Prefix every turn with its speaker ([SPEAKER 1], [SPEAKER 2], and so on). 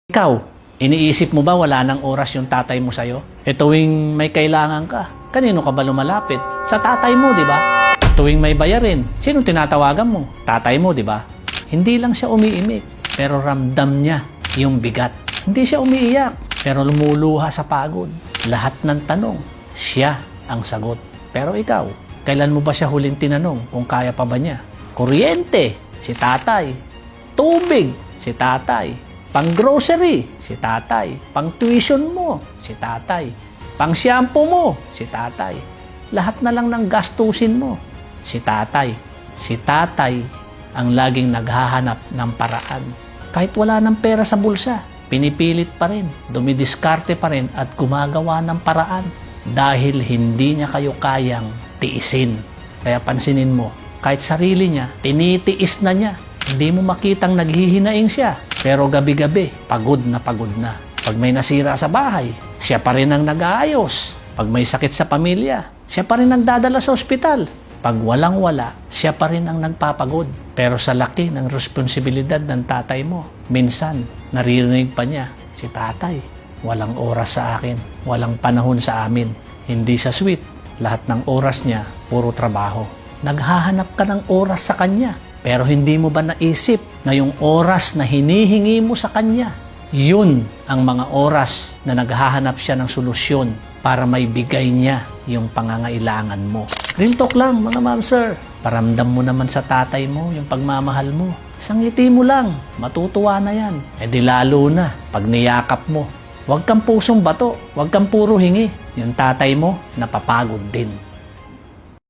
[SPEAKER 1] Ikaw, iniisip mo ba wala nang oras yung tatay mo sa'yo? E tuwing may kailangan ka, kanino ka ba lumalapit? Sa tatay mo, di ba? Tuwing may bayarin, sino tinatawagan mo? Tatay mo, di ba? Hindi lang siya umiimik, pero ramdam niya yung bigat. Hindi siya umiiyak, pero lumuluha sa pagod. Lahat ng tanong, siya ang sagot. Pero ikaw, kailan mo ba siya huling tinanong kung kaya pa ba niya? Kuryente, si tatay. Tubig, si tatay. Pang-grocery, si tatay. Pang-tuition mo, si tatay. Pang-shampoo mo, si tatay. Lahat na lang ng gastusin mo, si tatay. Si tatay ang laging naghahanap ng paraan. Kahit wala ng pera sa bulsa, pinipilit pa rin, dumidiskarte pa rin at gumagawa ng paraan dahil hindi niya kayo kayang tiisin. Kaya pansinin mo, kahit sarili niya, tinitiis na niya. Hindi mo makitang naghihinaing siya. Pero gabi-gabi, pagod na pagod na. Pag may nasira sa bahay, siya pa rin ang nag-aayos. Pag may sakit sa pamilya, siya pa rin nagdadala sa ospital. Pag walang-wala, siya pa rin ang nagpapagod. Pero sa laki ng responsibilidad ng tatay mo, minsan, naririnig pa niya, si tatay, walang oras sa akin, walang panahon sa amin. Hindi sa sweet, lahat ng oras niya, puro trabaho. Naghahanap ka ng oras sa kanya. Pero hindi mo ba naisip na yung oras na hinihingi mo sa kanya, yun ang mga oras na naghahanap siya ng solusyon para may bigay niya yung pangangailangan mo. Real talk lang mga ma'am sir. Paramdam mo naman sa tatay mo yung pagmamahal mo. Isang ngiti mo lang, matutuwa na yan. E di lalo na pag niyakap mo. Huwag kang pusong bato, huwag kang puro hingi. Yung tatay mo, napapagod din.